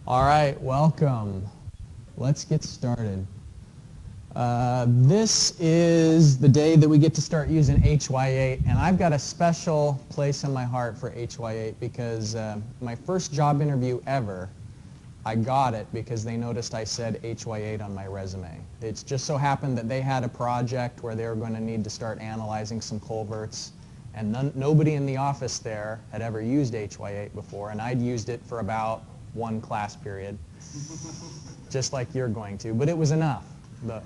All right, welcome. Let's get started. This is the day that we get to start using HY8, and I've got a special place in my heart for HY8 because my first job interview ever, I got it because they noticed I said HY8 on my resume. It's just so happened that they had a project where they were going to need to start analyzing some culverts, and nobody in the office there had ever used HY8 before, and I'd used it for about one class period, just like you're going to, but it was enough.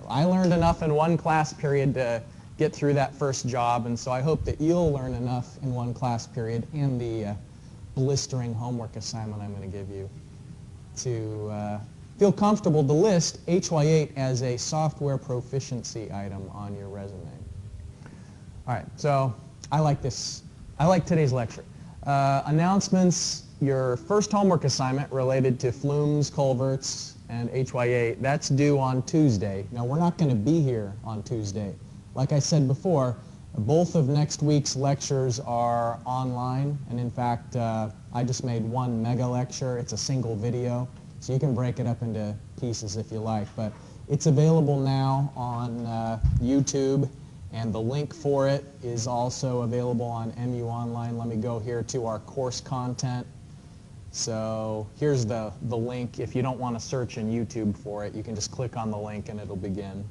I learned enough in one class period to get through that first job, and so I hope that you'll learn enough in one class period and the blistering homework assignment I'm going to give you to feel comfortable to list HY8 as a software proficiency item on your resume. All right, so I like this. I like today's lecture. Announcements, your first homework assignment related to flumes, culverts, and HY8, that's due on Tuesday. Now, we're not going to be here on Tuesday. Like I said before, both of next week's lectures are online, and in fact, I just made one mega lecture. It's a single video, so you can break it up into pieces if you like, but it's available now on YouTube, and the link for it is also available on MU Online. Let me go here to our course content. So here's the link. If you don't want to search in YouTube for it, you can just click on the link and it'll begin.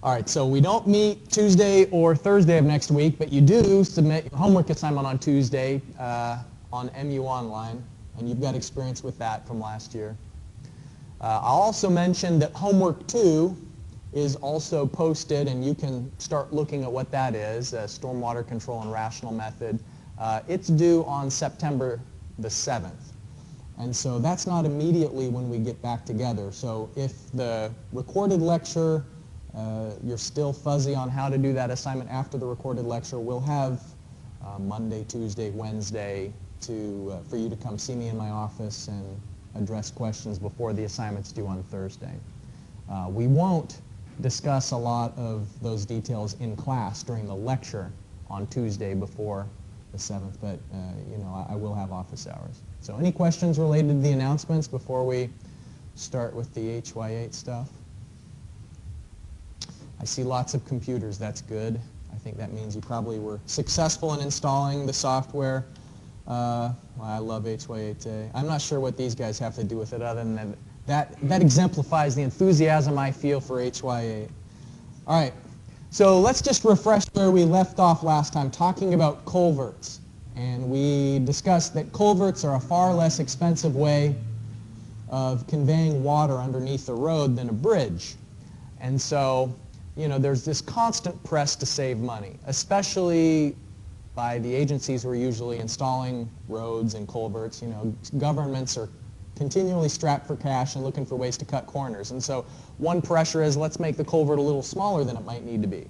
All right, so we don't meet Tuesday or Thursday of next week, but you do submit your homework assignment on Tuesday on MU Online, and you've got experience with that from last year. I'll also mention that homework 2 is also posted, and you can start looking at what that is, stormwater control and rational method. It's due on September the 7th. And so that's not immediately when we get back together. So if the recorded lecture, you're still fuzzy on how to do that assignment after the recorded lecture, we'll have Monday, Tuesday, Wednesday for you to come see me in my office and address questions before the assignment's due on Thursday. We won't discuss a lot of those details in class during the lecture on Tuesday before the 7th, but you know, I will have office hours. So any questions related to the announcements before we start with the HY8 stuff? I see lots of computers. That's good. I think that means you probably were successful in installing the software. Well, I love HY8 today. I'm not sure what these guys have to do with it other than that exemplifies the enthusiasm I feel for HY8. All right. So let's just refresh where we left off last time, talking about culverts. And we discussed that culverts are a far less expensive way of conveying water underneath the road than a bridge. And so, you know, there's this constant press to save money, especially by the agencies who are usually installing roads and culverts. You know, governments are continually strapped for cash and looking for ways to cut corners. And so one pressure is, let's make the culvert a little smaller than it might need to be.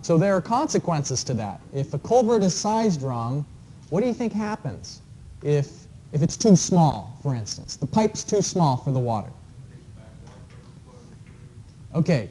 So there are consequences to that. If a culvert is sized wrong, what do you think happens if it's too small, for instance? The pipe's too small for the water. Okay,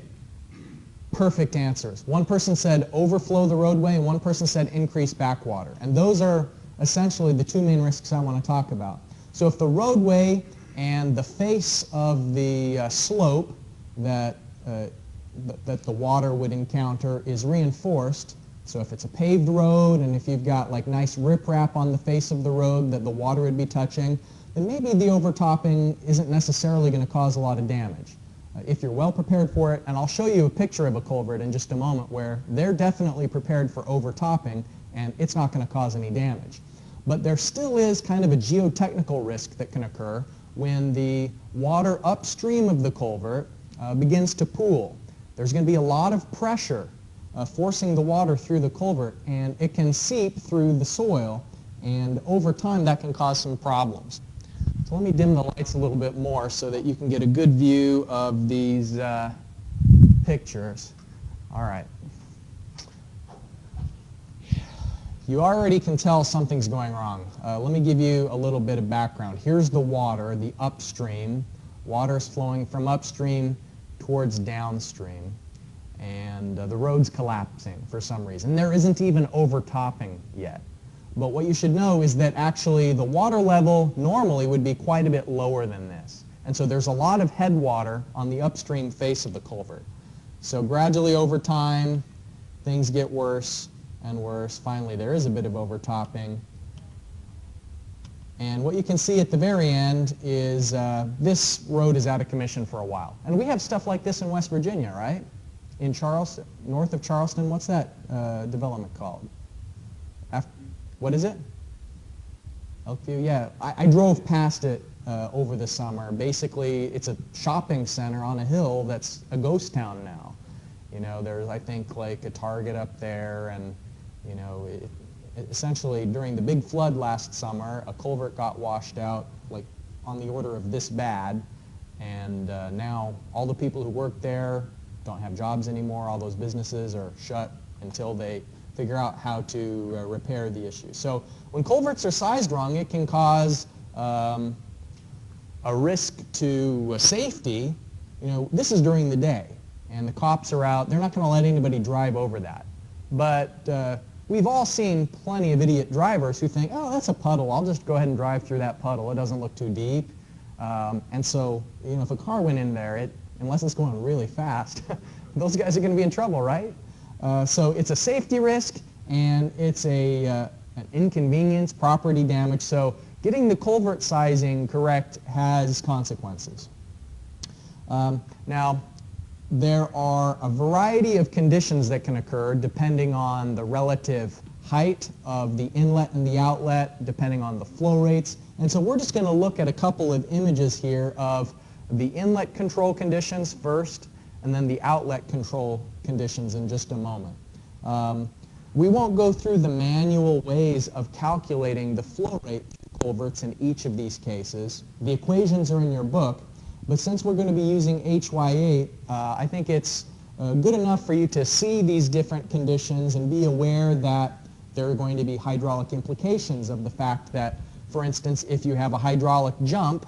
perfect answers. One person said overflow the roadway, and one person said increase backwater. And those are essentially the two main risks I want to talk about. So if the roadway and the face of the slope that the water would encounter is reinforced, so if it's a paved road and if you've got like nice riprap on the face of the road that the water would be touching, then maybe the overtopping isn't necessarily going to cause a lot of damage. If you're well prepared for it, and I'll show you a picture of a culvert in just a moment where they're definitely prepared for overtopping and it's not going to cause any damage. But there still is kind of a geotechnical risk that can occur when the water upstream of the culvert begins to pool. There's going to be a lot of pressure forcing the water through the culvert, and it can seep through the soil, and over time that can cause some problems. So let me dim the lights a little bit more so that you can get a good view of these pictures. All right. You already can tell something's going wrong. Let me give you a little bit of background. Here's the water, the upstream. Water's flowing from upstream towards downstream. And the road's collapsing for some reason. There isn't even overtopping yet. But what you should know is that actually the water level normally would be quite a bit lower than this. And so there's a lot of headwater on the upstream face of the culvert. So gradually over time, things get worse and worse. Finally, there is a bit of overtopping. And what you can see at the very end is this road is out of commission for a while. And we have stuff like this in West Virginia, right? In Charleston, north of Charleston. What's that development called? What is it? Elkview, yeah. I drove past it over the summer. Basically, it's a shopping center on a hill that's a ghost town now. You know, there's, I think, like a Target up there, and, you know, essentially during the big flood last summer, a culvert got washed out, like on the order of this bad, and now all the people who work there don't have jobs anymore. All those businesses are shut until they figure out how to repair the issue. So when culverts are sized wrong, it can cause a risk to safety. You know, this is during the day, and the cops are out. They're not going to let anybody drive over that. But we've all seen plenty of idiot drivers who think, oh, that's a puddle. I'll just go ahead and drive through that puddle. It doesn't look too deep. And so, you know, if a car went in there, unless it's going really fast, those guys are going to be in trouble, right? So it's a safety risk, and it's an inconvenience, property damage. So getting the culvert sizing correct has consequences. Now, there are a variety of conditions that can occur depending on the relative height of the inlet and the outlet, depending on the flow rates. And so we're just going to look at a couple of images here of the inlet control conditions first, and then the outlet control conditions in just a moment. We won't go through the manual ways of calculating the flow rate through culverts in each of these cases. The equations are in your book, but since we're going to be using HY8, I think it's good enough for you to see these different conditions and be aware that there are going to be hydraulic implications of the fact that, for instance, if you have a hydraulic jump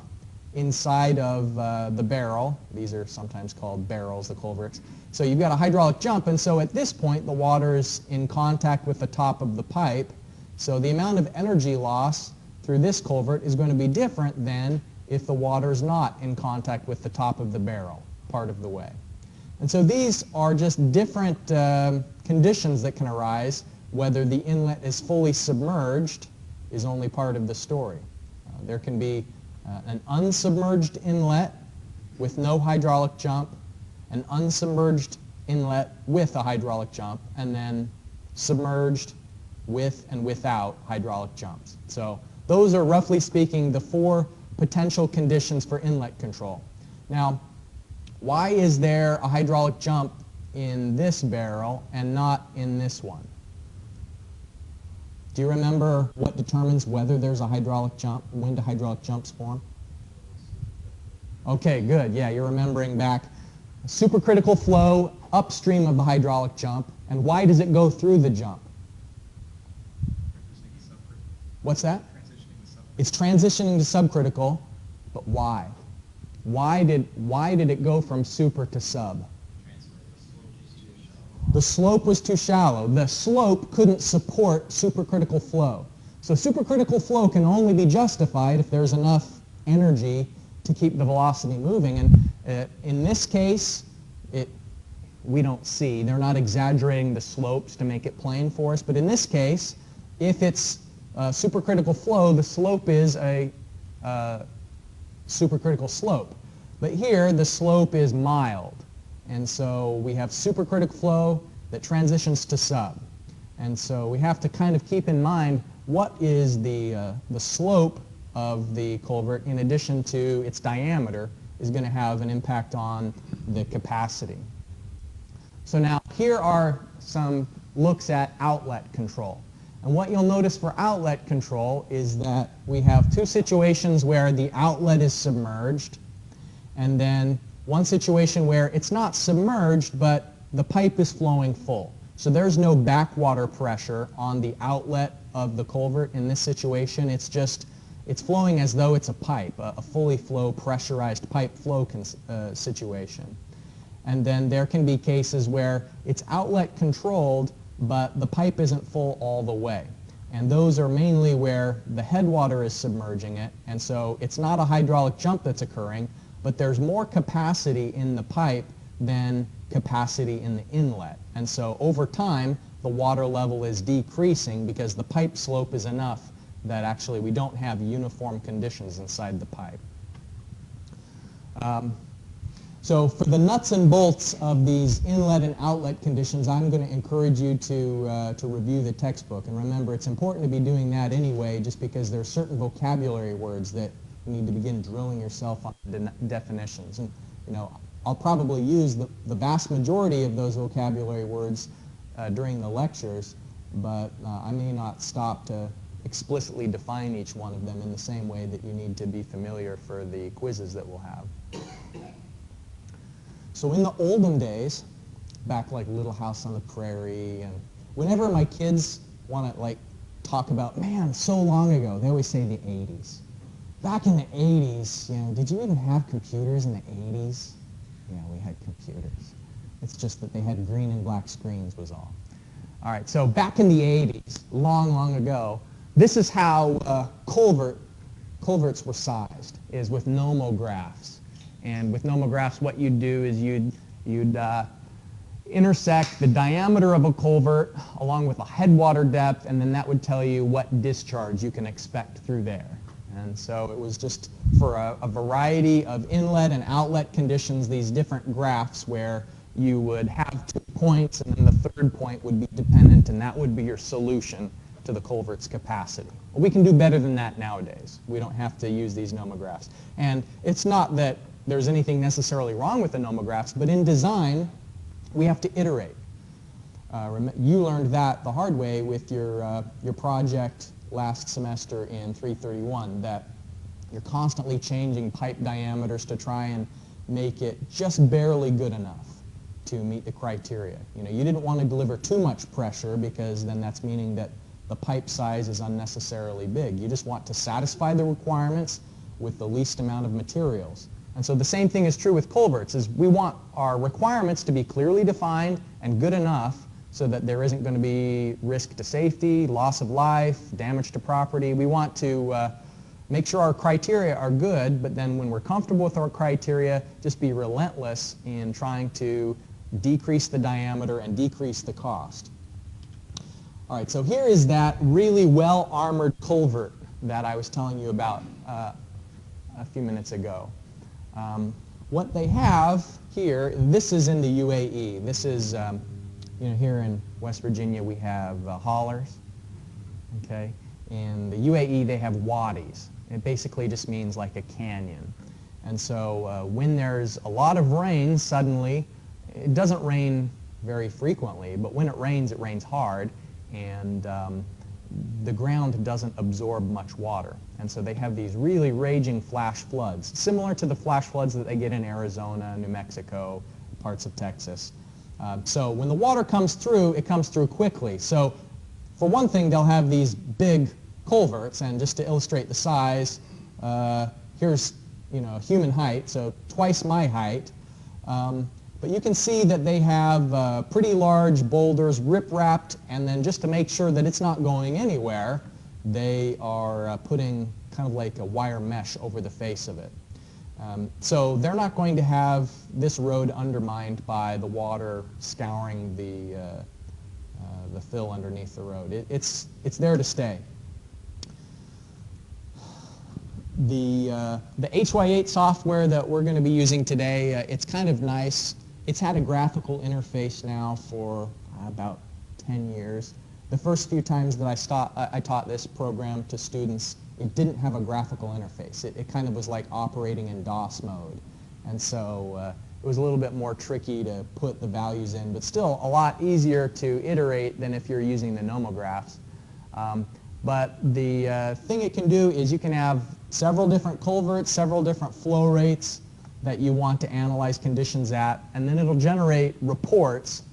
inside of the barrel, these are sometimes called barrels, the culverts, so you've got a hydraulic jump, and so at this point the water's in contact with the top of the pipe, so the amount of energy loss through this culvert is going to be different than if the water's not in contact with the top of the barrel part of the way. And so these are just different conditions that can arise. Whether the inlet is fully submerged is only part of the story. There can be an unsubmerged inlet with no hydraulic jump, an unsubmerged inlet with a hydraulic jump, and then submerged with and without hydraulic jumps. So those are, roughly speaking, the four potential conditions for inlet control. Now, why is there a hydraulic jump in this barrel and not in this one? Do you remember what determines whether there's a hydraulic jump, when do hydraulic jumps form? Okay, good. Yeah, you're remembering back. Supercritical flow upstream of the hydraulic jump, and why does it go through the jump? What's that? It's transitioning to subcritical, but why? Why did it go from super to sub? The slope was too shallow. The slope couldn't support supercritical flow. So supercritical flow can only be justified if there's enough energy to keep the velocity moving. And in this case, we don't see. They're not exaggerating the slopes to make it plain for us. But in this case, if it's supercritical flow, the slope is a supercritical slope. But here, the slope is mild. And so we have supercritical flow that transitions to sub. And so we have to kind of keep in mind what is the slope of the culvert, in addition to its diameter, is going to have an impact on the capacity. So now here are some looks at outlet control. And what you'll notice for outlet control is that we have two situations where the outlet is submerged, and then one situation where it's not submerged, but the pipe is flowing full. So there's no backwater pressure on the outlet of the culvert in this situation. It's flowing as though it's a pipe, a fully flow, pressurized pipe flow situation. And then there can be cases where it's outlet controlled, but the pipe isn't full all the way. And those are mainly where the headwater is submerging it, and so it's not a hydraulic jump that's occurring, but there's more capacity in the pipe than capacity in the inlet. And so over time, the water level is decreasing because the pipe slope is enough that actually we don't have uniform conditions inside the pipe. So for the nuts and bolts of these inlet and outlet conditions, I'm going to encourage you to review the textbook. And remember, it's important to be doing that anyway, just because there are certain vocabulary words that you need to begin drilling yourself on the definitions. And you know, I'll probably use the vast majority of those vocabulary words during the lectures, but I may not stop to explicitly define each one of them in the same way that you need to be familiar for the quizzes that we'll have. So in the olden days, back like Little House on the Prairie, and whenever my kids want to like talk about, man, so long ago, they always say the 80s. Back in the 80s, you know, did you even have computers in the 80s? Yeah, we had computers. It's just that they had green and black screens was all. All right, so back in the 80s, long, long ago, this is how culverts were sized, is with nomographs. And with nomographs, what you'd do is you'd intersect the diameter of a culvert along with a headwater depth, and then that would tell you what discharge you can expect through there. And so it was just for a variety of inlet and outlet conditions, these different graphs where you would have 2 points, and then the third point would be dependent, and that would be your solution to the culvert's capacity. Well, we can do better than that nowadays. We don't have to use these nomographs. And it's not that there's anything necessarily wrong with the nomographs, but in design, we have to iterate. You learned that the hard way with your project last semester in 331, that you're constantly changing pipe diameters to try and make it just barely good enough to meet the criteria. You know, you didn't want to deliver too much pressure because then that's meaning that the pipe size is unnecessarily big. You just want to satisfy the requirements with the least amount of materials. And so the same thing is true with culverts, is we want our requirements to be clearly defined and good enough so that there isn't going to be risk to safety, loss of life, damage to property. We want to make sure our criteria are good, but then when we're comfortable with our criteria, just be relentless in trying to decrease the diameter and decrease the cost. All right, so here is that really well-armored culvert that I was telling you about a few minutes ago. What they have here, this is in the UAE. This is, you know, here in West Virginia we have haulers, okay? In the UAE they have wadis. It basically just means like a canyon. And so when there's a lot of rain suddenly, it doesn't rain very frequently, but when it rains hard, and the ground doesn't absorb much water. And so they have these really raging flash floods, similar to the flash floods that they get in Arizona, New Mexico, parts of Texas. So when the water comes through, it comes through quickly. So for one thing, they'll have these big culverts, and just to illustrate the size, here's, you know, human height, so twice my height. But you can see that they have pretty large boulders rip-wrapped, and then just to make sure that it's not going anywhere, they are putting kind of like a wire mesh over the face of it. So they're not going to have this road undermined by the water scouring the fill underneath the road. It's there to stay. The HY8 software that we're going to be using today, it's kind of nice. It's had a graphical interface now for about 10 years. The first few times that I taught this program to students, it didn't have a graphical interface. It kind of was like operating in DOS mode. And so it was a little bit more tricky to put the values in, but still a lot easier to iterate than if you're using the nomographs. But the thing it can do is you can have several different culverts, several different flow rates that you want to analyze conditions at, and then it'll generate reports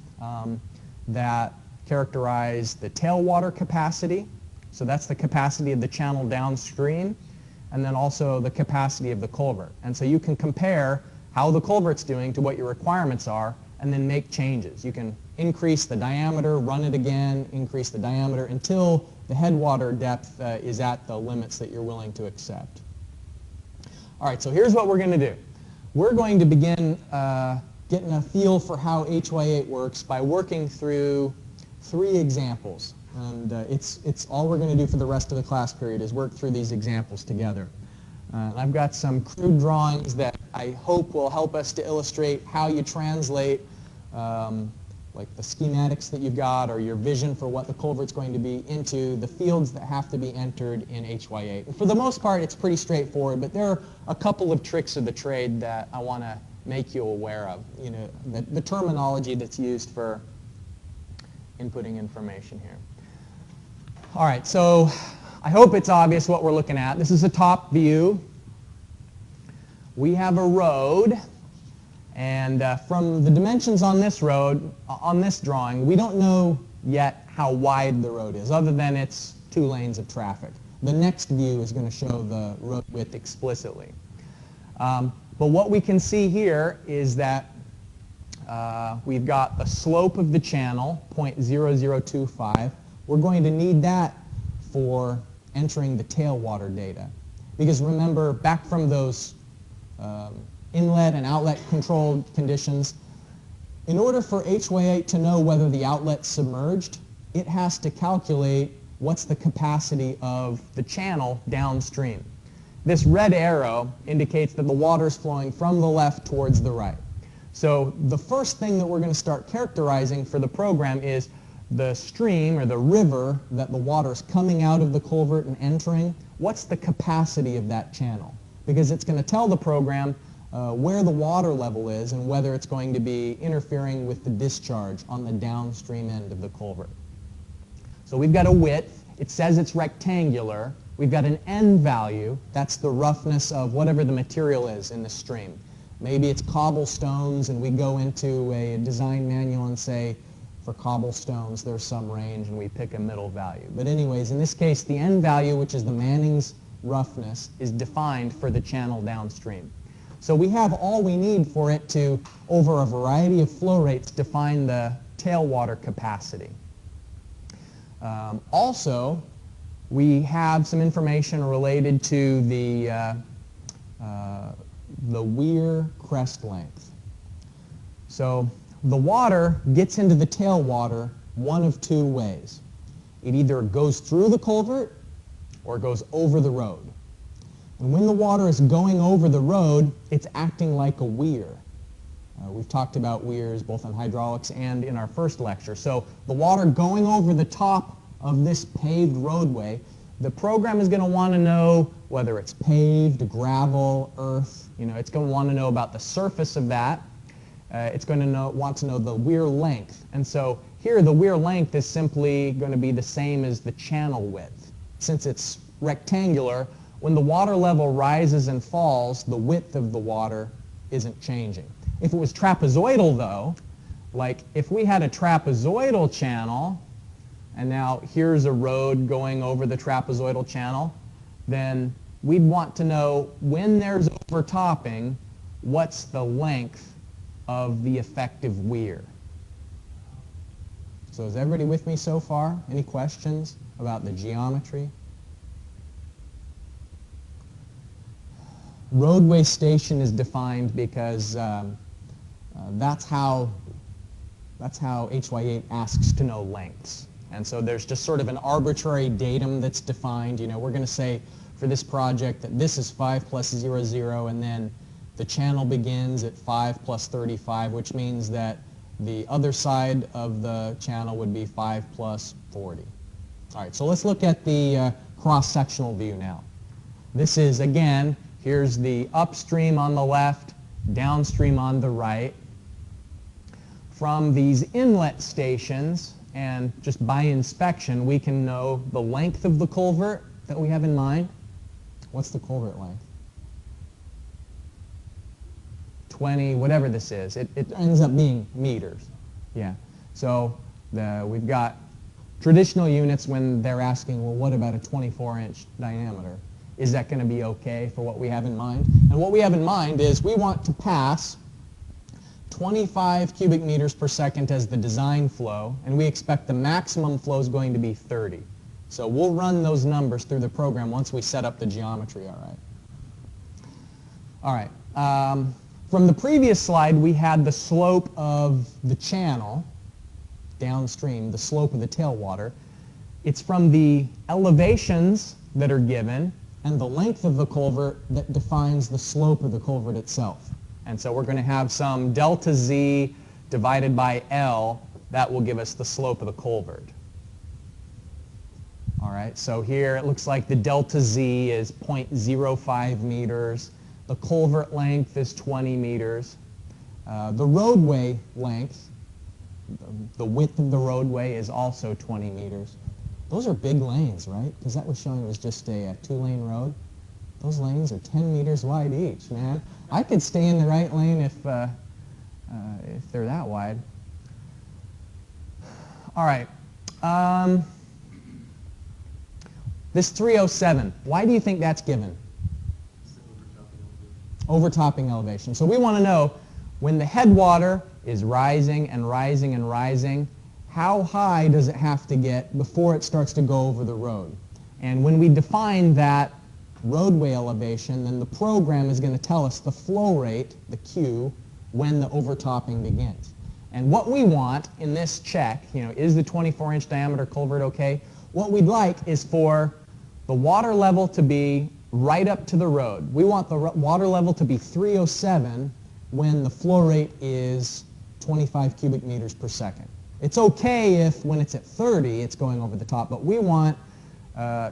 that characterize the tailwater capacity, so that's the capacity of the channel downstream, and then also the capacity of the culvert. And so you can compare how the culvert's doing to what your requirements are, and then make changes. You can increase the diameter, run it again, increase the diameter until the headwater depth is at the limits that you're willing to accept. All right, so here's what we're going to do. We're going to begin getting a feel for how HY8 works by working through 3 examples. And it's all we're going to do for the rest of the class period is work through these examples together. I've got some crude drawings that I hope will help us to illustrate how you translate like the schematics that you've got or your vision for what the culvert's going to be into the fields that have to be entered in HY8. And for the most part, it's pretty straightforward, but there are a couple of tricks of the trade that I want to make you aware of. You know, the terminology that's used for inputting information here. All right, so I hope it's obvious what we're looking at. This is a top view. We have a road. And from the dimensions on this road, on this drawing, we don't know yet how wide the road is, other than it's 2 lanes of traffic. The next view is going to show the road width explicitly. But what we can see here is that we've got the slope of the channel, 0.0025. We're going to need that for entering the tailwater data. Because remember, back from those inlet and outlet controlled conditions, in order for HY8 to know whether the outlet's submerged, it has to calculate what's the capacity of the channel downstream. This red arrow indicates that the water's flowing from the left towards the right. So the first thing that we're going to start characterizing for the program is the stream or the river that the water's coming out of the culvert and entering. What's the capacity of that channel? Because it's going to tell the program where the water level is and whether it's going to be interfering with the discharge on the downstream end of the culvert. So we've got a width. It says it's rectangular. We've got an N value. That's the roughness of whatever the material is in the stream. Maybe it's cobblestones, and we go into a design manual and say, for cobblestones, there's some range, and we pick a middle value. But anyways, in this case, the N value, which is the Manning's roughness, is defined for the channel downstream. So we have all we need for it to, over a variety of flow rates, define the tailwater capacity. Also, we have some information related to the weir crest length. So the water gets into the tailwater one of 2 ways. It either goes through the culvert or goes over the road. And when the water is going over the road, it's acting like a weir. We've talked about weirs both in hydraulics and in our first lecture. So the water going over the top of this paved roadway, the program is going to want to know whether it's paved, gravel, earth. You know, it's going to want to know about the surface of that. It's going to want to know the weir length. And so here the weir length is simply going to be the same as the channel width. Since it's rectangular, when the water level rises and falls, the width of the water isn't changing. If it was trapezoidal, though, like if we had a trapezoidal channel, and now here's a road going over the trapezoidal channel, then we'd want to know when there's overtopping, what's the length of the effective weir. So is everybody with me so far? Any questions about the geometry? Roadway station is defined because that's how HY8 asks to know lengths. And so there's just sort of an arbitrary datum that's defined. You know, we're going to say for this project that this is 5 plus 0, 0, and then the channel begins at 5 plus 35, which means that the other side of the channel would be 5 plus 40. All right, so let's look at the cross-sectional view now. This is, again, here's the upstream on the left, downstream on the right. From these inlet stations, and just by inspection, we can know the length of the culvert that we have in mind. What's the culvert length? 20, whatever this is. It ends up being meters. Yeah. So we've got traditional units when they're asking, well, what about a 24-inch diameter? Is that going to be okay for what we have in mind? And what we have in mind is we want to pass 25 cubic meters per second as the design flow, and we expect the maximum flow is going to be 30. So we'll run those numbers through the program once we set up the geometry, all right? All right. From the previous slide, we had the slope of the channel downstream, the slope of the tailwater. It's from the elevations that are given and the length of the culvert that defines the slope of the culvert itself. And so we're going to have some delta Z divided by L. That will give us the slope of the culvert. All right, so here it looks like the delta Z is 0.05 meters. The culvert length is 20 meters. The roadway length, the width of the roadway is also 20 meters. Those are big lanes, right? Because that was showing it was just a two-lane road. Those lanes are 10 meters wide each, man. I could stay in the right lane if they're that wide. All right. This 307, why do you think that's given? Overtopping elevation. So we want to know when the headwater is rising and rising and rising, how high does it have to get before it starts to go over the road? And when we define that roadway elevation, then the program is going to tell us the flow rate, the Q, when the overtopping begins. And what we want in this check, is the 24-inch diameter culvert okay? What we'd like is for the water level to be right up to the road. We want the water level to be 307 when the flow rate is 25 cubic meters per second. It's okay if when it's at 30 it's going over the top, but we want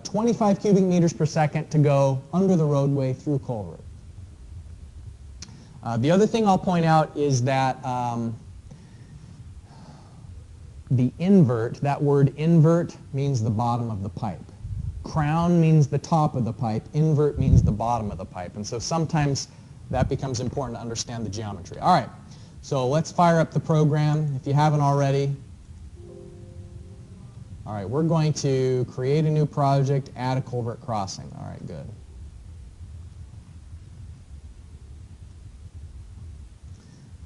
25 cubic meters per second to go under the roadway through culvert. The other thing I'll point out is that the invert, that word invert means the bottom of the pipe. Crown means the top of the pipe, invert means the bottom of the pipe. And so sometimes that becomes important to understand the geometry. All right, so let's fire up the program if you haven't already. All right, we're going to create a new project, add a culvert crossing. All right, good.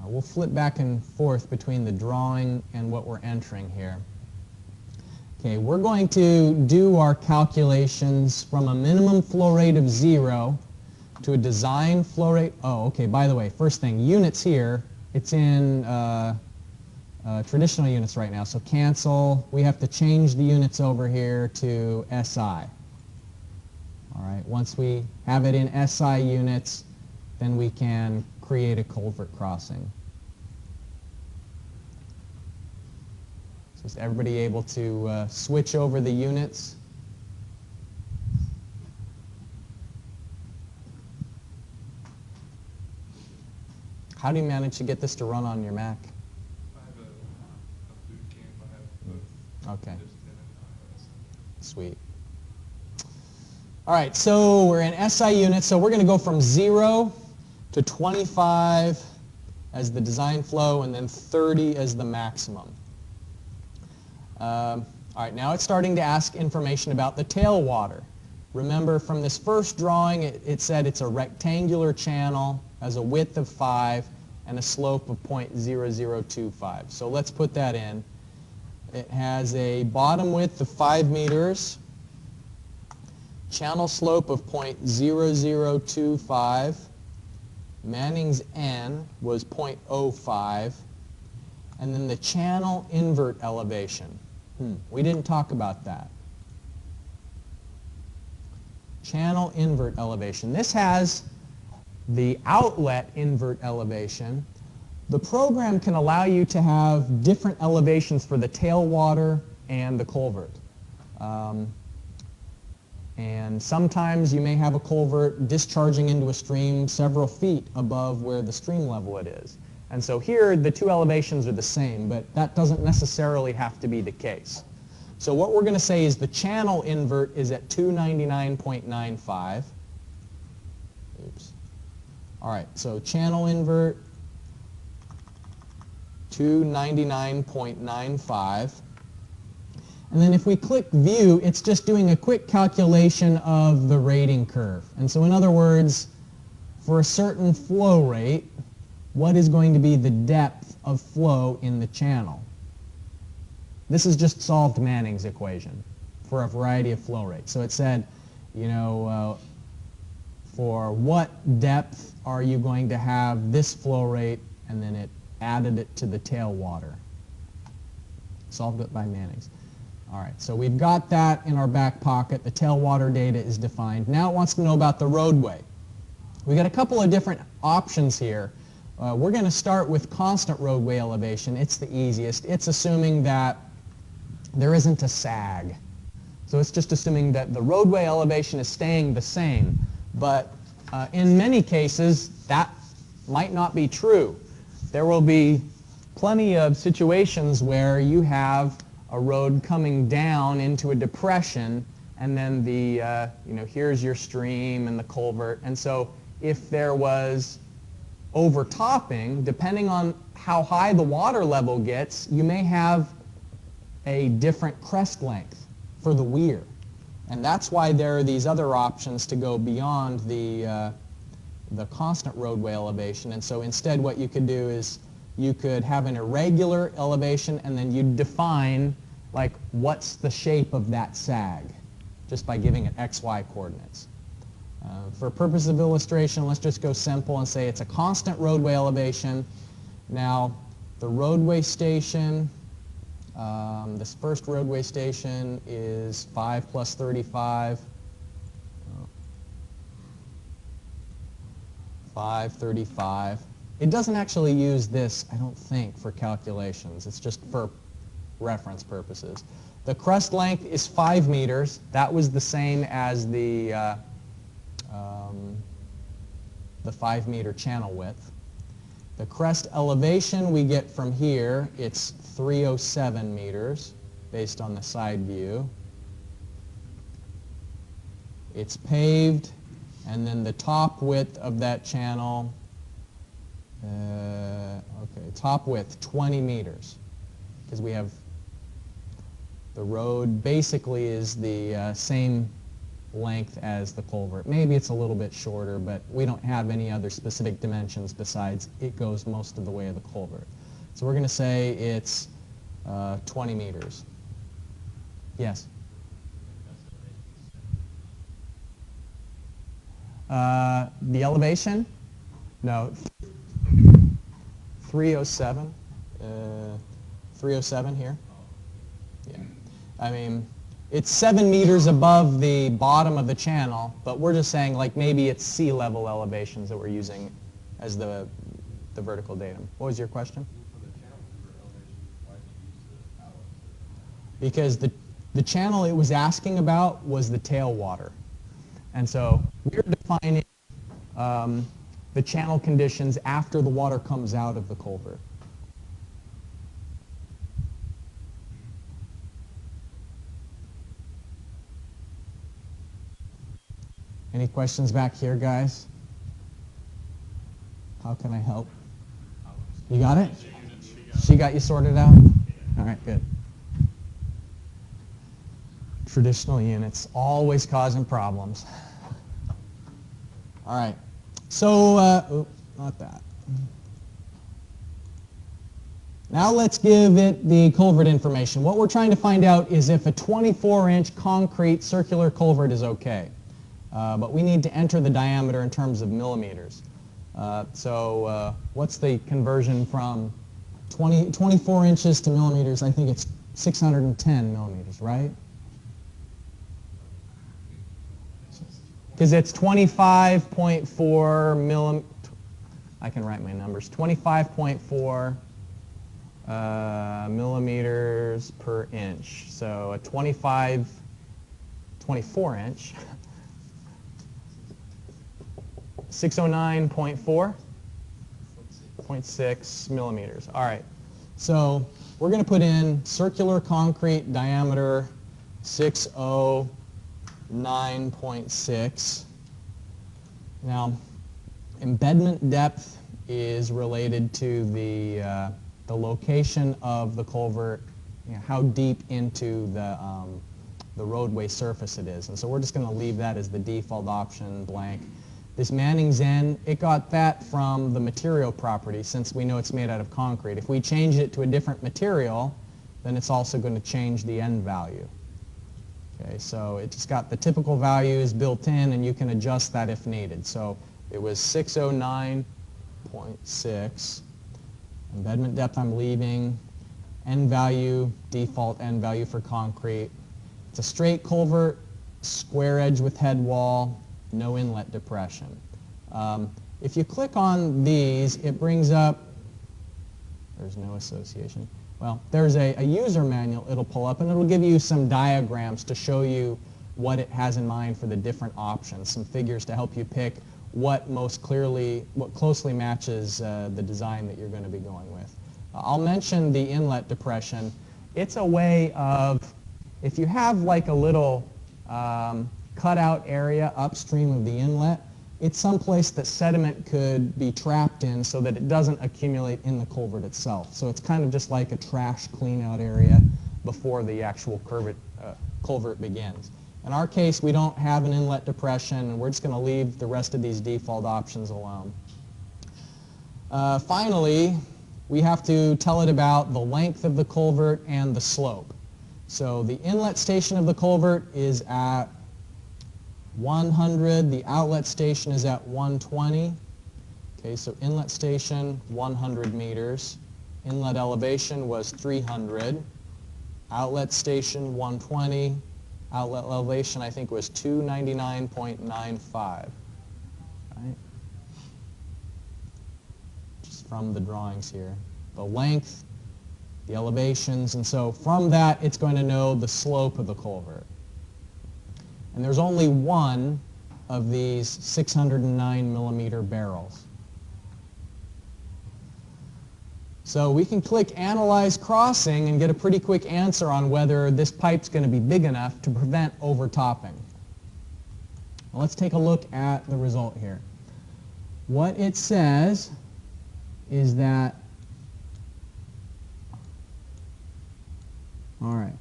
We'll flip back and forth between the drawing and what we're entering here. Okay, we're going to do our calculations from a minimum flow rate of 0 to a design flow rate. Oh, okay, by the way, first thing, units here, it's in traditional units right now, so cancel. We have to change the units over here to SI. All right, once we have it in SI units, then we can create a culvert crossing. So is everybody able to switch over the units? How do you manage to get this to run on your Mac? I have a boot camp. I have Okay. Sweet. All right, so we're in SI units, so we're going to go from 0 to 25 as the design flow and then 30 as the maximum. All right, now it's starting to ask information about the tailwater. Remember from this first drawing it said it's a rectangular channel, has a width of 5 and a slope of 0.0025. So let's put that in. It has a bottom width of 5 meters, channel slope of 0.0025, Manning's N was 0.05, and then the channel invert elevation. We didn't talk about that. Channel invert elevation. This has the outlet invert elevation. The program can allow you to have different elevations for the tailwater and the culvert. And sometimes you may have a culvert discharging into a stream several feet above where the stream level it is. And so here the two elevations are the same, but that doesn't necessarily have to be the case. So what we're going to say is the channel invert is at 299.95. Oops. All right, so channel invert 299.95. And then if we click view, it's just doing a quick calculation of the rating curve. And so in other words, for a certain flow rate, what is going to be the depth of flow in the channel? This is just solved Manning's equation. for a variety of flow rates. So it said, you know, for what depth are you going to have this flow rate, and then it added it to the tailwater. Solved it by Manning's. All right, so we've got that in our back pocket. The tailwater data is defined. Now it wants to know about the roadway. We got a couple of different options here. We're going to start with constant roadway elevation. It's the easiest. It's assuming that there isn't a sag. So it's just assuming that the roadway elevation is staying the same. But in many cases, that might not be true. There will be plenty of situations where you have a road coming down into a depression, and then the, you know, here's your stream and the culvert. And so if there was overtopping, depending on how high the water level gets, you may have a different crest length for the weir. And that's why there are these other options to go beyond the constant roadway elevation. And so instead what you could do is you could have an irregular elevation, and then you'd define like what's the shape of that sag just by giving it XY coordinates. For purposes of illustration, let's just go simple and say it's a constant roadway elevation. Now the roadway station, this first roadway station is 5 plus 35. 535. It doesn't actually use this, I don't think, for calculations. It's just for reference purposes. The crest length is 5 meters. That was the same as the 5-meter channel width. The crest elevation we get from here, it's 307 meters based on the side view. It's paved, and then the top width of that channel, top width 20 meters, because we have the road basically is the same length as the culvert. Maybe it's a little bit shorter, but we don't have any other specific dimensions besides it goes most of the way of the culvert. So we're going to say it's 20 meters. Yes? The elevation? No. 307. 307 here. Yeah. I mean, it's 7 meters above the bottom of the channel, but we're just saying like maybe it's sea level elevations that we're using as the vertical datum. What was your question? For the channel elevation, why did you use the outlet? Because the channel it was asking about was the tailwater. And so we're defining the channel conditions after the water comes out of the culvert. Any questions back here, guys? How can I help? You got it? She got you sorted out? All right, good. Traditional units, always causing problems. All right, so, not that. Now let's give it the culvert information. What we're trying to find out is if a 24-inch concrete circular culvert is okay. But we need to enter the diameter in terms of millimeters. So what's the conversion from 24 inches to millimeters? I think it's 610 millimeters, right? Because it's 25.4 millimeters. I can write my numbers. 25.4 millimeters per inch. So a 24 inch. 609.4.6 millimeters. All right. So we're going to put in circular concrete diameter 609.6. Now, embedment depth is related to the location of the culvert, you know, how deep into the roadway surface it is. And so we're just going to leave that as the default option, blank. This Manning's N, it got that from the material property since we know it's made out of concrete. If we change it to a different material, then it's also going to change the N value. Okay, so it just got the typical values built in, and you can adjust that if needed. So it was 609.6. Embedment depth I'm leaving. End value, default end value for concrete. It's a straight culvert, square edge with head wall, no inlet depression. If you click on these, it brings up, there's no association. Well, there's a user manual it'll pull up, and it'll give you some diagrams to show you what it has in mind for the different options, some figures to help you pick what closely matches the design that you're going to be going with. I'll mention the inlet depression. It's a way of, if you have like a little cutout area upstream of the inlet, it's someplace that sediment could be trapped in so that it doesn't accumulate in the culvert itself. So it's kind of just like a trash clean-out area before the actual culvert begins. In our case, we don't have an inlet depression, and we're just going to leave the rest of these default options alone. Finally, we have to tell it about the length of the culvert and the slope. So the inlet station of the culvert is at 100, the outlet station is at 120. Okay, so inlet station, 100 meters. Inlet elevation was 300. Outlet station, 120. Outlet elevation, I think, was 299.95. Right? Just from the drawings here. The length, the elevations, and so from that, it's going to know the slope of the culvert. And there's only one of these 609 millimeter barrels. So we can click Analyze Crossing and get a pretty quick answer on whether this pipe's going to be big enough to prevent overtopping. Well, let's take a look at the result here. What it says is that, all right,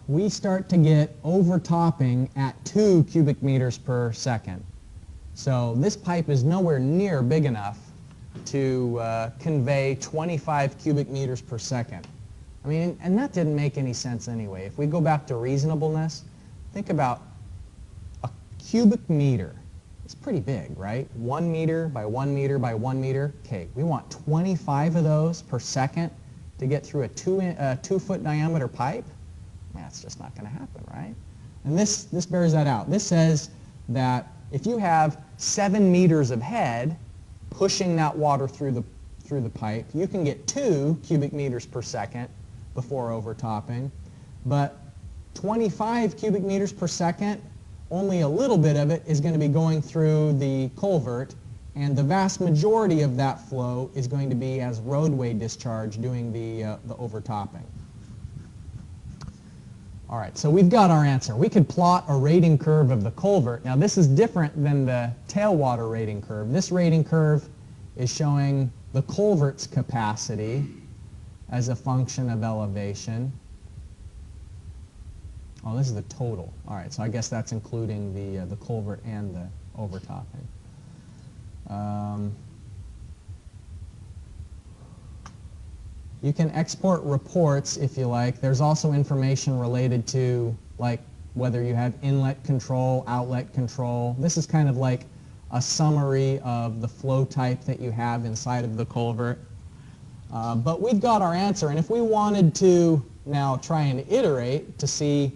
we start to get overtopping at 2 cubic meters per second. So this pipe is nowhere near big enough to convey 25 cubic meters per second. I mean, and that didn't make any sense anyway. If we go back to reasonableness, think about a cubic meter. It's pretty big, right? 1 meter by 1 meter by 1 meter. Okay, we want 25 of those per second to get through a 2-foot diameter pipe. That's just not going to happen, right? And this bears that out. This says that if you have 7 meters of head pushing that water through the pipe, you can get 2 cubic meters per second before overtopping. But 25 cubic meters per second, only a little bit of it is going to be going through the culvert, and the vast majority of that flow is going to be as roadway discharge doing the overtopping. All right, so we've got our answer. We could plot a rating curve of the culvert. Now this is different than the tailwater rating curve. This rating curve is showing the culvert's capacity as a function of elevation. Oh, this is the total. All right, so I guess that's including the culvert and the overtopping. You can export reports if you like. There's also information related to like whether you have inlet control, outlet control. This is kind of like a summary of the flow type that you have inside of the culvert. But we've got our answer, and if we wanted to now try and iterate to see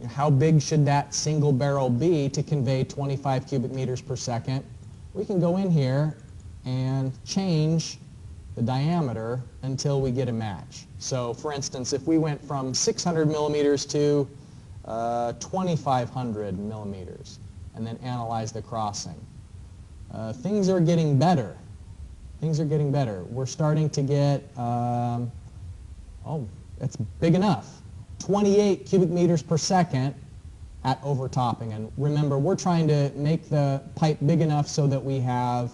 how big should that single barrel be to convey 25 cubic meters per second, we can go in here and change the diameter until we get a match. So for instance, if we went from 600 millimeters to 2,500 millimeters and then analyze the crossing, things are getting better. Things are getting better. We're starting to get, oh, that's big enough. 28 cubic meters per second at overtopping. And remember, we're trying to make the pipe big enough so that we have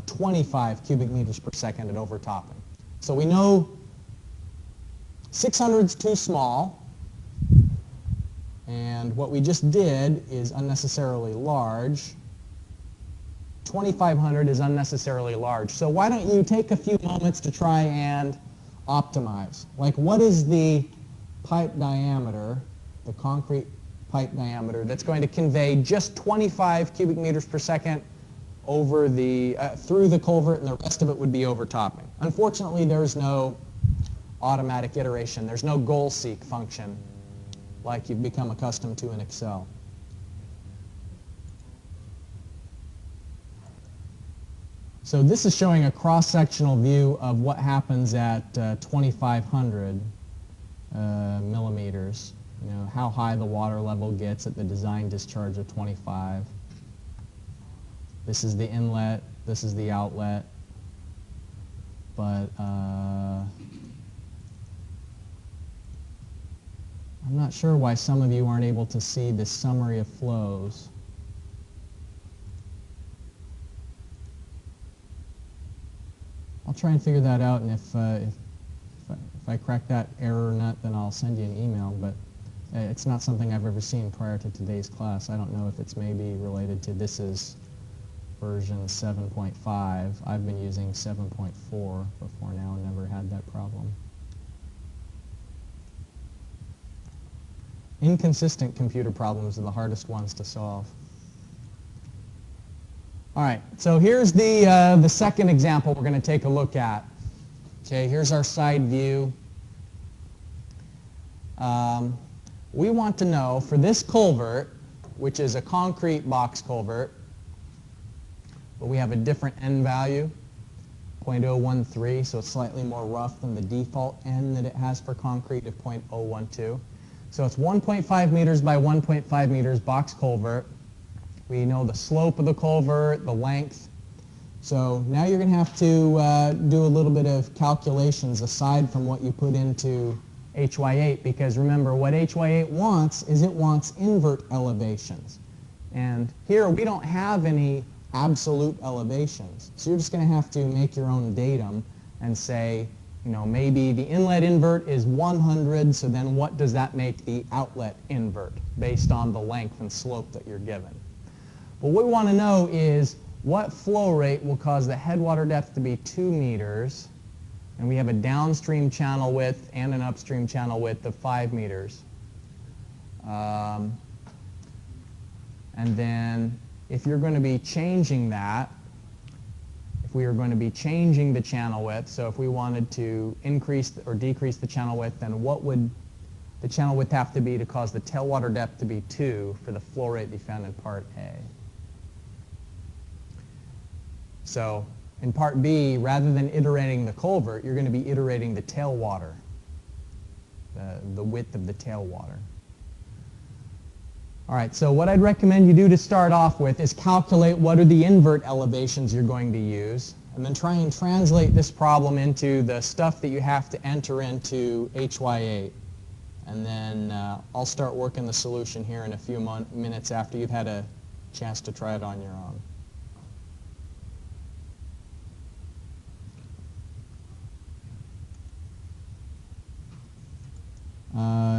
25 cubic meters per second at overtopping. So we know 600 is too small, and what we just did is unnecessarily large. 2,500 is unnecessarily large. So why don't you take a few moments to try and optimize? Like, what is the pipe diameter, the concrete pipe diameter, that's going to convey just 25 cubic meters per second over the, through the culvert, and the rest of it would be overtopping. Unfortunately, there's no automatic iteration. There's no goal seek function like you've become accustomed to in Excel. So this is showing a cross-sectional view of what happens at 2,500 millimeters. You know, how high the water level gets at the design discharge of 25. This is the inlet, this is the outlet, but I'm not sure why some of you aren't able to see this summary of flows. I'll try and figure that out, and if I crack that error nut, then I'll send you an email, but it's not something I've ever seen prior to today's class. I don't know if it's maybe related to this is version 7.5. I've been using 7.4 before now and never had that problem. Inconsistent computer problems are the hardest ones to solve. All right, so here's the second example we're going to take a look at. Okay, here's our side view. We want to know for this culvert, which is a concrete box culvert, but we have a different N value, 0.013, so it's slightly more rough than the default N that it has for concrete of 0.012. So it's 1.5 meters by 1.5 meters box culvert. We know the slope of the culvert, the length. So now you're going to have to do a little bit of calculations aside from what you put into HY8, because remember what HY8 wants is it wants invert elevations. And here we don't have any absolute elevations. So you're just going to have to make your own datum and say, you know, maybe the inlet invert is 100, so then what does that make the outlet invert based on the length and slope that you're given? But what we want to know is what flow rate will cause the headwater depth to be 2 meters, and we have a downstream channel width and an upstream channel width of 5 meters. And then if you're going to be changing that, if we are going to be changing the channel width, so if we wanted to increase or decrease the channel width, then what would the channel width have to be to cause the tailwater depth to be 2 for the flow rate to be found in part A? So in part B, rather than iterating the culvert, you're going to be iterating the tailwater, the width of the tailwater. All right, so what I'd recommend you do to start off with is calculate what are the invert elevations you're going to use, and then try and translate this problem into the stuff that you have to enter into HY8. And then I'll start working the solution here in a few minutes after you've had a chance to try it on your own.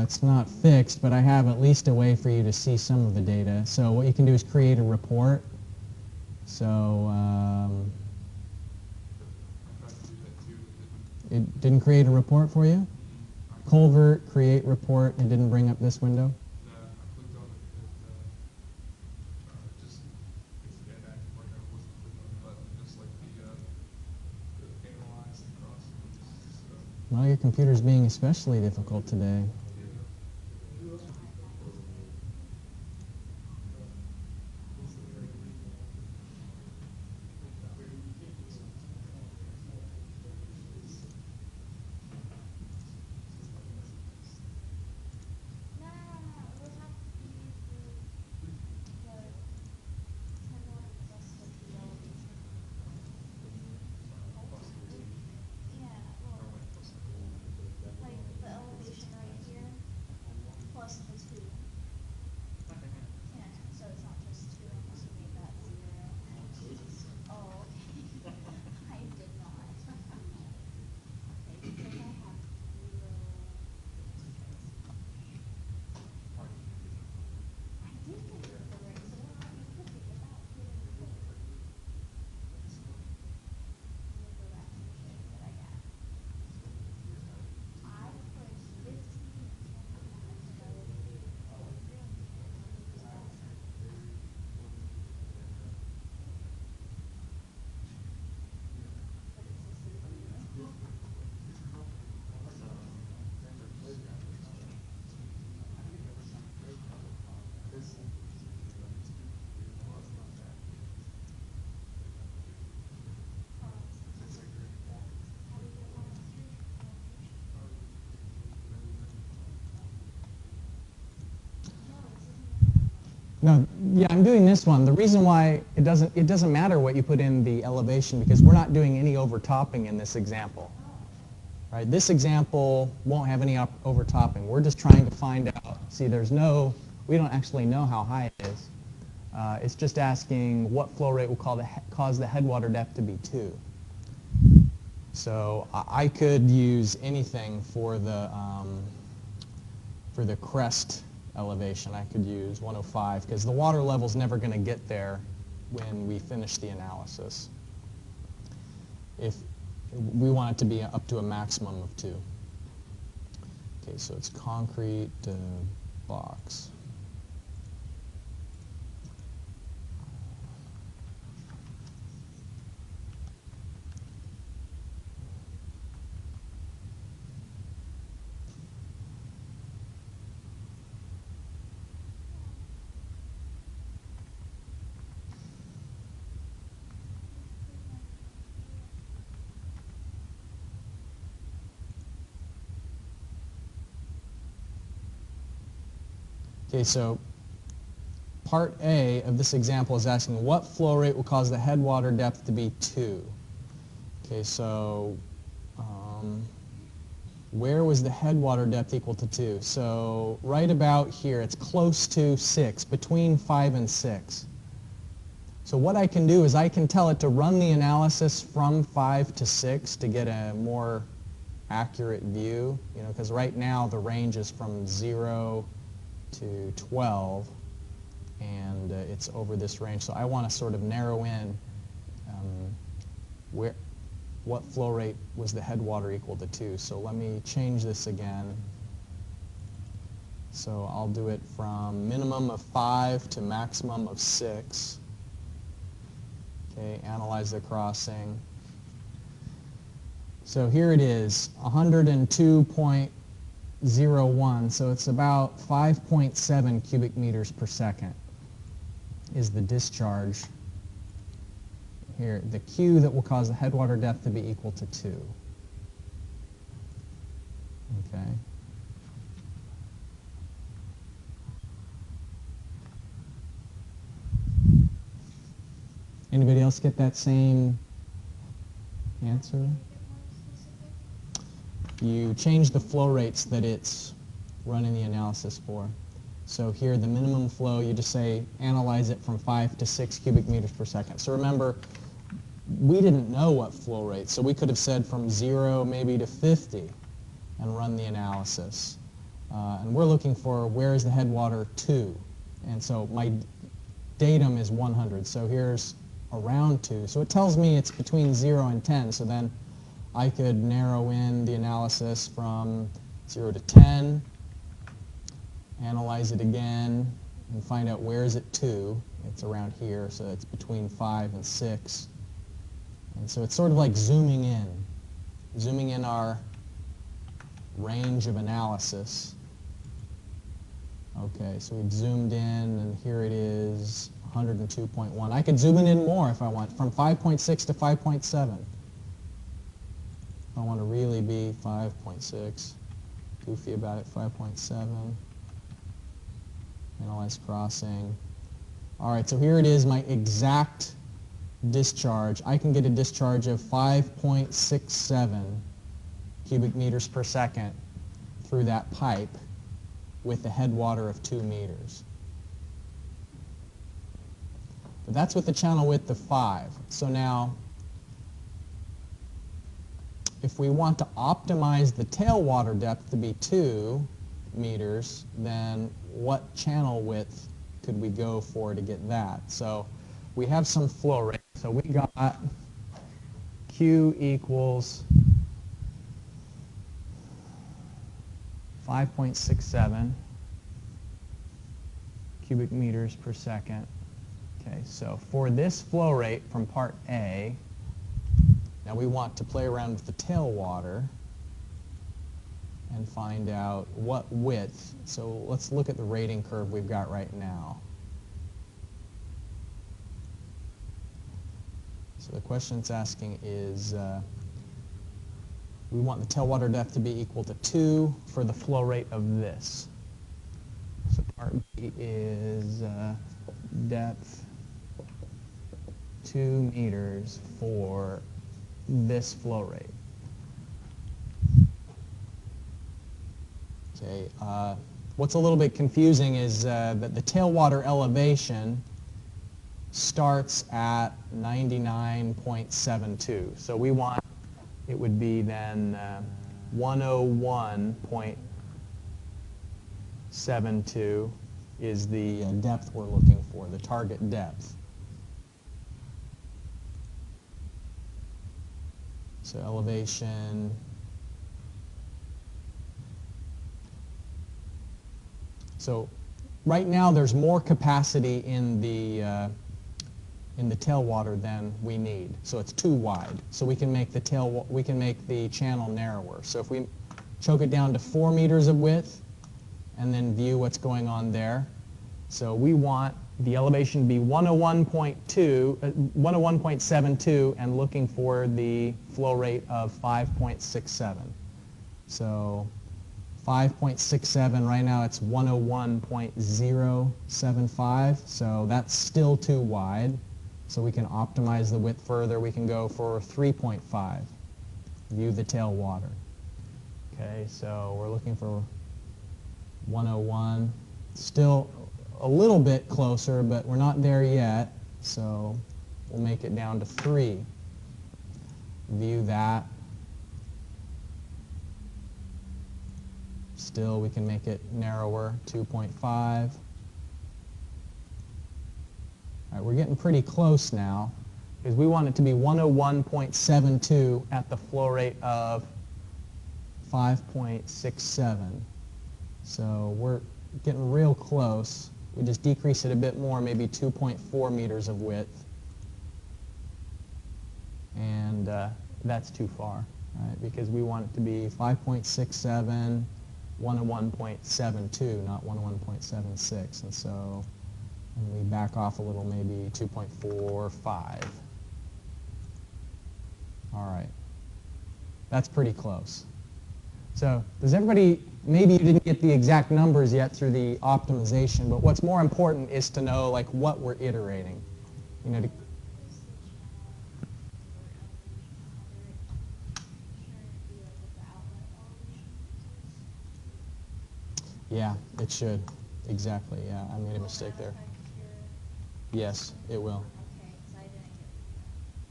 It's not fixed, but I have at least a way for you to see some of the data. So what you can do is create a report. So it didn't create a report for you? Culvert, create report, and didn't bring up this window? No, I clicked on it, just it's inactive, like I wasn't clicking on the button, just like the analyze and cross stuff. Well, your computer's being especially difficult today. No, yeah, I'm doing this one. The reason why it doesn't matter what you put in the elevation because we're not doing any overtopping in this example. Right? This example won't have any overtopping. We're just trying to find out. See, we don't actually know how high it is. It's just asking what flow rate will cause the headwater depth to be 2. So I could use anything for the crest elevation. I could use 105 because the water level's never going to get there when we finish the analysis. If we want it to be up to a maximum of 2. Okay, so it's concrete box. Okay, so part A of this example is asking what flow rate will cause the headwater depth to be 2. Okay, so where was the headwater depth equal to 2? So right about here, it's close to 6, between 5 and 6. So what I can do is I can tell it to run the analysis from 5 to 6 to get a more accurate view, because right now the range is from 0 to 12, and it's over this range. So I want to sort of narrow in what flow rate was the headwater equal to 2. So let me change this again. So I'll do it from minimum of 5 to maximum of 6. Okay, analyze the crossing. So here it is, 102.01, so it's about 5.7 cubic meters per second is the discharge. Here, the Q that will cause the headwater depth to be equal to 2. Okay. Anybody else get that same answer? You change the flow rates that it's running the analysis for. So here, the minimum flow, you just say analyze it from 5 to 6 cubic meters per second. So remember, we didn't know what flow rate, so we could have said from 0 maybe to 50 and run the analysis. And we're looking for where is the headwater 2. And so my datum is 100, so here's around 2. So it tells me it's between 0 and 10, so then I could narrow in the analysis from 0 to 10, analyze it again, and find out where is it 2. It's around here, so it's between 5 and 6. And so it's sort of like zooming in our range of analysis. Okay, so we've zoomed in, and here it is, 102.1. I could zoom it in more if I want, from 5.6 to 5.7. I want to really be 5.6, goofy about it, 5.7, analyze crossing. All right, so here it is, my exact discharge. I can get a discharge of 5.67 cubic meters per second through that pipe with a headwater of 2 meters. But that's with the channel width of 5. So now, if we want to optimize the tailwater depth to be 2 meters, then what channel width could we go for to get that? So we have some flow rate. So we got Q equals 5.67 cubic meters per second. Okay, so for this flow rate from part A, now we want to play around with the tailwater and find out what width. So let's look at the rating curve we've got right now. So the question it's asking is, we want the tailwater depth to be equal to 2 for the flow rate of this. So part B is depth 2 meters for this flow rate. Okay, what's a little bit confusing is that the tailwater elevation starts at 99.72. So we want, it would be then 101.72 is the depth we're looking for, the target depth. So elevation, so right now there's more capacity in the tailwater than we need. So it's too wide. So we can make the channel narrower. So if we choke it down to 4 meters of width and then view what's going on there. So we want the elevation to be 101.72 and looking for the flow rate of 5.67. So 5.67, right now it's 101.075, so that's still too wide. So we can optimize the width further. We can go for 3.5. View the tailwater. Okay, so we're looking for 101. Still a little bit closer, but we're not there yet. So we'll make it down to 3. View that. Still, we can make it narrower, 2.5. All right, we're getting pretty close now because we want it to be 101.72 at the flow rate of 5.67. So we're getting real close. We just decrease it a bit more, maybe 2.4 meters of width. And that's too far, right? Because we want it to be 5.67, 101.72, not 101.76. And so and we back off a little, maybe 2.45. All right. That's pretty close. So does everybody, maybe you didn't get the exact numbers yet through the optimization, but what's more important is to know like what we're iterating. You know, yeah, it should. Exactly, yeah. I made a mistake there. Yes, it will.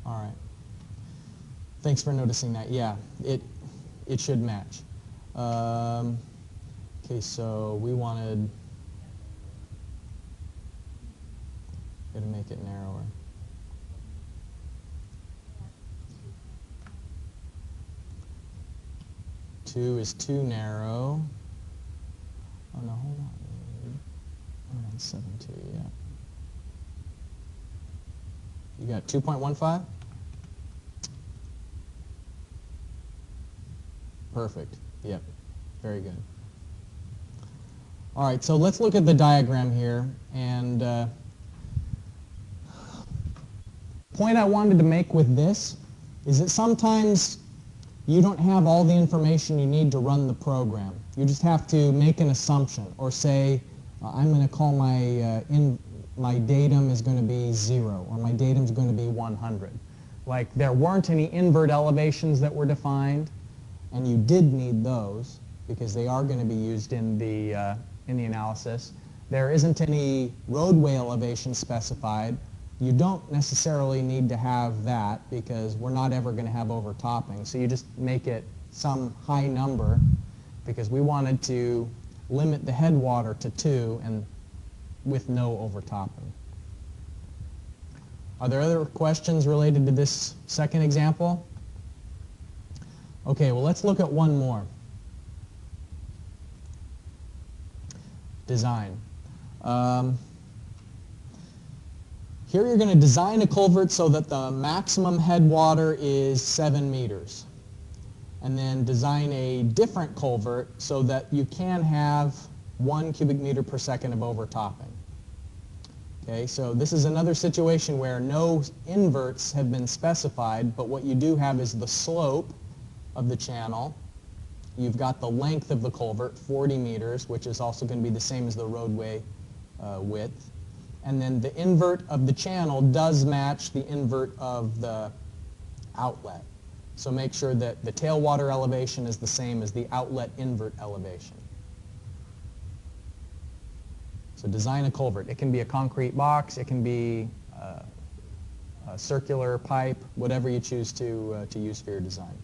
All right. Thanks for noticing that. Yeah, it should match. Okay, so we wanted, gotta make it narrower. Two is too narrow. Oh no, hold on. 1.72, yeah. You got 2.15? Perfect. Yep. Very good. All right, so let's look at the diagram here. And the point I wanted to make with this is that sometimes you don't have all the information you need to run the program. You just have to make an assumption or say, I'm going to call my datum is going to be 0 or my datum is going to be 100. Like there weren't any invert elevations that were defined, and you did need those because they are going to be used in the analysis. There isn't any roadway elevation specified. You don't necessarily need to have that because we're not ever going to have overtopping. So you just make it some high number because we wanted to limit the headwater to 2 and with no overtopping. Are there other questions related to this second example? Okay, well let's look at one more. Design. Here you're going to design a culvert so that the maximum headwater is 7 meters. And then design a different culvert so that you can have 1 cubic meter per second of overtopping. Okay, so this is another situation where no inverts have been specified, but what you do have is the slope of the channel. You've got the length of the culvert, 40 meters, which is also going to be the same as the roadway width. and then the invert of the channel does match the invert of the outlet. So make sure that the tailwater elevation is the same as the outlet invert elevation. So design a culvert. It can be a concrete box, it can be a circular pipe, whatever you choose to use for your design.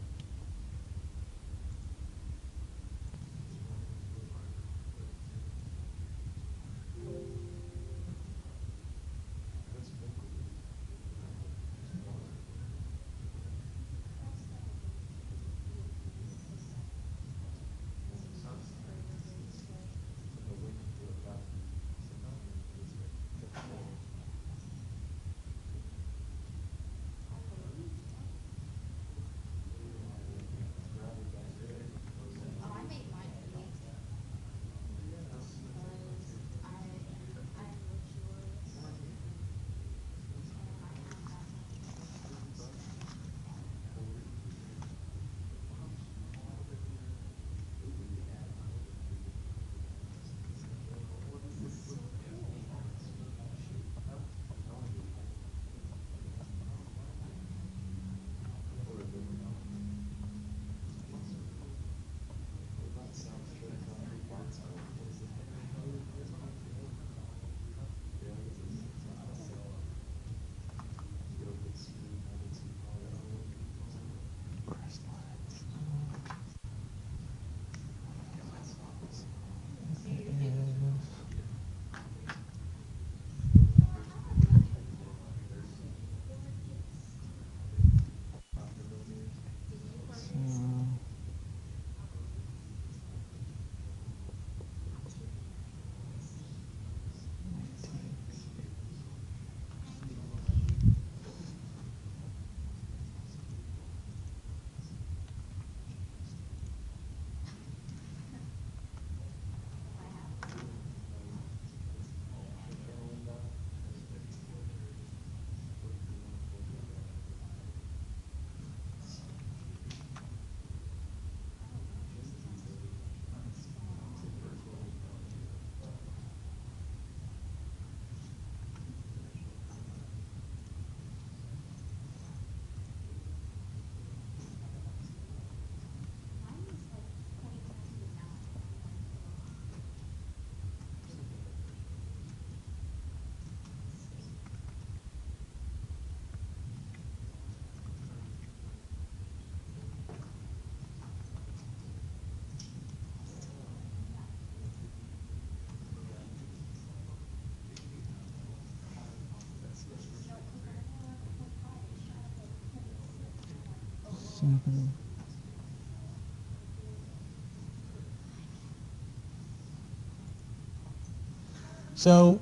So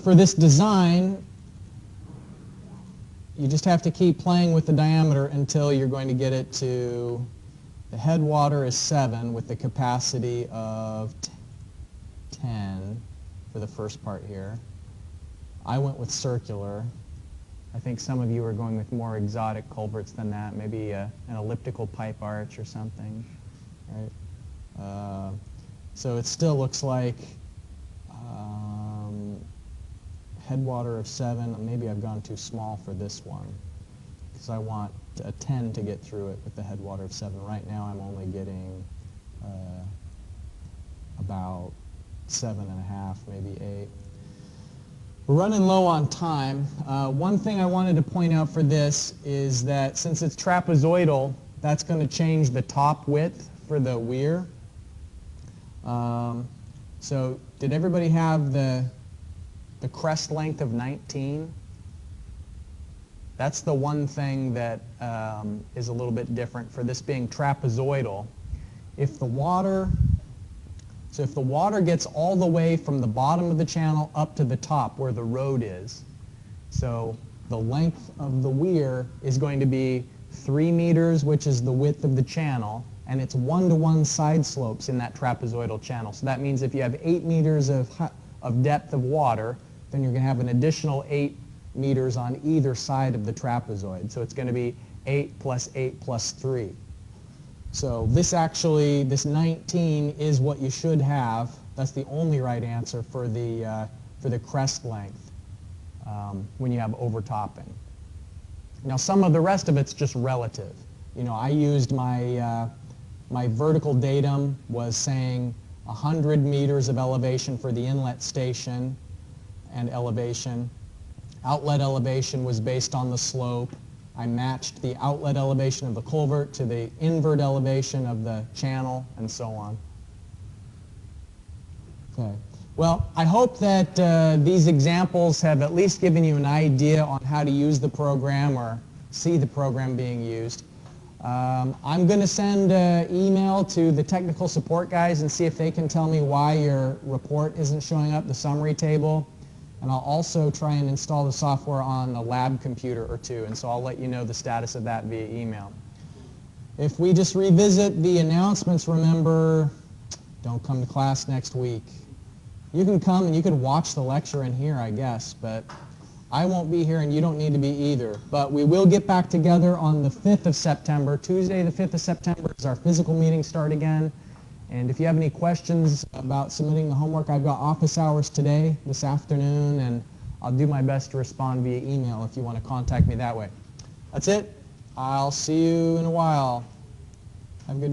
for this design, you just have to keep playing with the diameter until you're going to get it to, the headwater is 7 with the capacity of 10 for the first part here. I went with circular. I think some of you are going with more exotic culverts than that, maybe an elliptical pipe arch or something, right? So it still looks like headwater of 7. Maybe I've gone too small for this one because I want a 10 to get through it with the headwater of 7. Right now I'm only getting about 7.5, maybe 8. We're running low on time. One thing I wanted to point out for this is that since it's trapezoidal, that's going to change the top width for the weir. So did everybody have the crest length of 19? That's the one thing that is a little bit different for this being trapezoidal. If the water gets all the way from the bottom of the channel up to the top where the road is, so the length of the weir is going to be 3 meters, which is the width of the channel, and it's 1-to-1 side slopes in that trapezoidal channel. So that means if you have 8 meters of depth of water, then you're going to have an additional 8 meters on either side of the trapezoid. So it's going to be 8 plus 8 plus 3. So this 19 is what you should have. That's the only right answer for the for the crest length when you have overtopping. Now some of the rest of it's just relative. You know, I used my vertical datum was saying 100 meters of elevation for the inlet station and elevation. Outlet elevation was based on the slope. I matched the outlet elevation of the culvert to the invert elevation of the channel and so on. Okay. Well, I hope that these examples have at least given you an idea on how to use the program or see the program being used. I'm going to send an email to the technical support guys and see if they can tell me why your report isn't showing up, the summary table. And I'll also try and install the software on a lab computer or two, and so I'll let you know the status of that via email. If we just revisit the announcements, remember, don't come to class next week. You can come and you can watch the lecture in here, I guess, but I won't be here and you don't need to be either. But we will get back together on the 5th of September. Tuesday the 5th of September is our physical meeting start again. And if you have any questions about submitting the homework, I've got office hours today, this afternoon, and I'll do my best to respond via email if you want to contact me that way. That's it. I'll see you in a while. Have a good